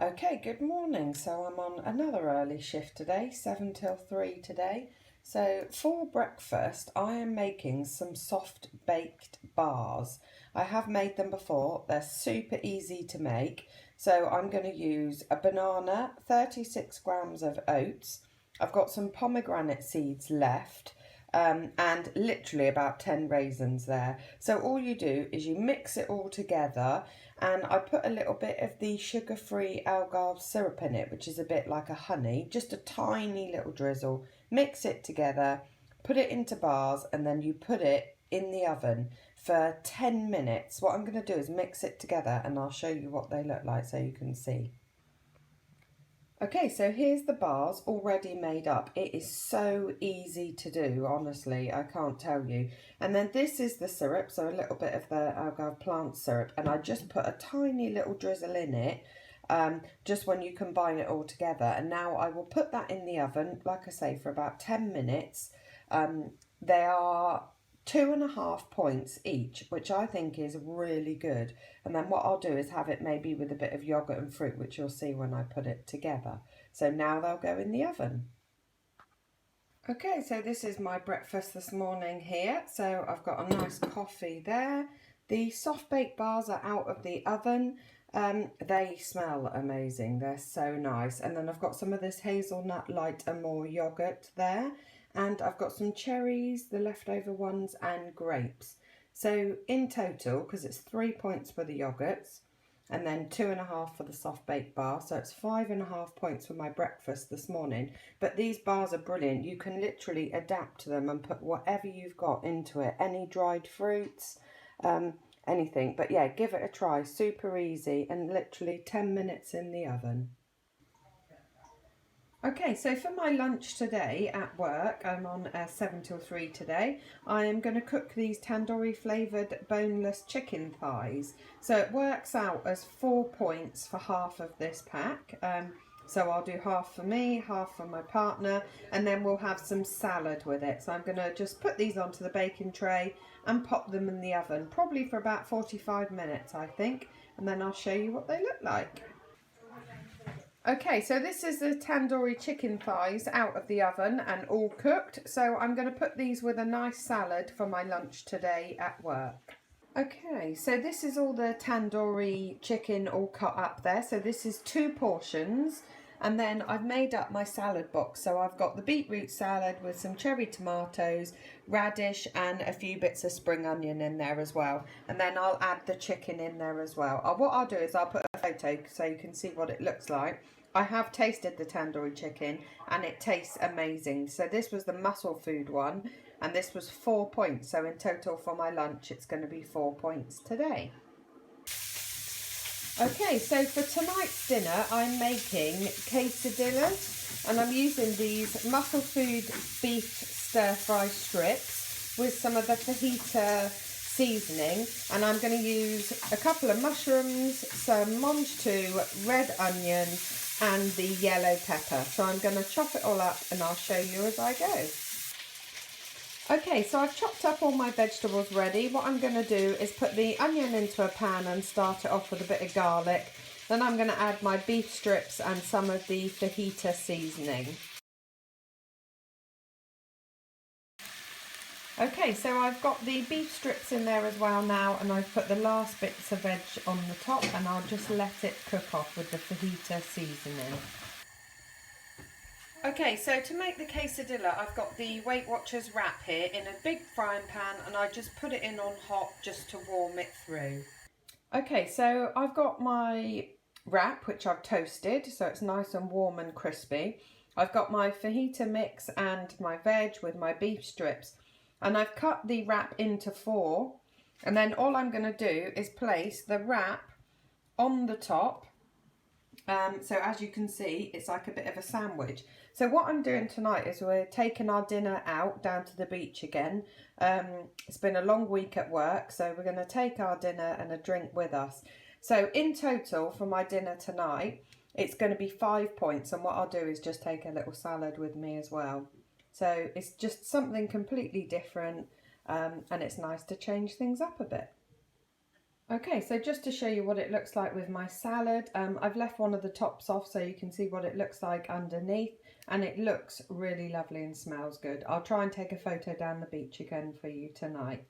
Okay, good morning. So I'm on another early shift today, 7 till 3 today. So for breakfast, I am making some soft baked bars. I have made them before. They're super easy to make. So I'm going to use a banana, 36 grams of oats. I've got some pomegranate seeds left. And literally about 10 raisins there. So all you do is you mix it all together, and I put a little bit of the sugar-free Algarve syrup in it, which is a bit like a honey, just a tiny little drizzle. Mix it together, put it into bars, and then you put it in the oven for 10 minutes. What I'm going to do is mix it together and I'll show you what they look like so you can see. Okay, so here's the bars already made up. It is so easy to do, honestly, I can't tell you. And then this is the syrup, so a little bit of the Algarve plant syrup, and I just put a tiny little drizzle in it, just when you combine it all together. And now I will put that in the oven, like I say, for about 10 minutes. They are 2.5 points each, which I think is really good. And then what I'll do is have it maybe with a bit of yogurt and fruit, which you'll see when I put it together. So now they'll go in the oven. Okay, so this is my breakfast this morning here. So I've got a nice coffee there. The soft baked bars are out of the oven. They smell amazing. They're so nice. And then I've got some of this hazelnut light and more yogurt there. And I've got some cherries, the leftover ones, and grapes. So in total, because it's 3 points for the yogurts, and then 2.5 for the soft baked bar, so it's 5.5 points for my breakfast this morning. But these bars are brilliant. You can literally adapt them and put whatever you've got into it, any dried fruits, anything. But yeah, give it a try. Super easy and literally 10 minutes in the oven. Okay, so for my lunch today at work, I'm on 7 till 3 today, I am going to cook these tandoori flavoured boneless chicken thighs. So it works out as 4 points for half of this pack. So I'll do half for me, half for my partner, and then we'll have some salad with it. So I'm going to just put these onto the baking tray and pop them in the oven, probably for about 45 minutes, I think, and then I'll show you what they look like. Okay, so this is the tandoori chicken thighs out of the oven and all cooked. So I'm going to put these with a nice salad for my lunch today at work. Okay, so this is all the tandoori chicken all cut up there. So this is 2 portions. And then I've made up my salad box. So I've got the beetroot salad with some cherry tomatoes, radish, and a few bits of spring onion in there as well. And then I'll add the chicken in there as well. What I'll do is I'll put a photo so you can see what it looks like. I have tasted the tandoori chicken and it tastes amazing. So this was the muscle food one and this was 4 points. So in total for my lunch, it's going to be 4 points today. Okay, so for tonight's dinner, I'm making quesadillas and I'm using these muscle food beef stir-fry strips with some of the fajita seasoning, and I'm going to use a couple of mushrooms, some mange tout, red onion, and the yellow pepper. So I'm going to chop it all up and I'll show you as I go. Okay, so I've chopped up all my vegetables ready. What I'm going to do is put the onion into a pan and start it off with a bit of garlic. Then I'm going to add my beef strips and some of the fajita seasoning. Okay, so I've got the beef strips in there as well now, and I've put the last bits of veg on the top, and I'll just let it cook off with the fajita seasoning. Okay, so to make the quesadilla, I've got the Weight Watchers wrap here in a big frying pan, and I just put it in on hot just to warm it through. Okay, so I've got my wrap, which I've toasted, so it's nice and warm and crispy. I've got my fajita mix and my veg with my beef strips. And I've cut the wrap into 4, and then all I'm going to do is place the wrap on the top. So as you can see, it's like a bit of a sandwich. So what I'm doing tonight is we're taking our dinner out down to the beach again. It's been a long week at work, so we're going to take our dinner and a drink with us. So in total for my dinner tonight, it's going to be 5 points, and what I'll do is just take a little salad with me as well. So it's just something completely different, and it's nice to change things up a bit. Okay, so just to show you what it looks like with my salad, I've left one of the tops off so you can see what it looks like underneath, and it looks really lovely and smells good. I'll try and take a photo down the beach again for you tonight.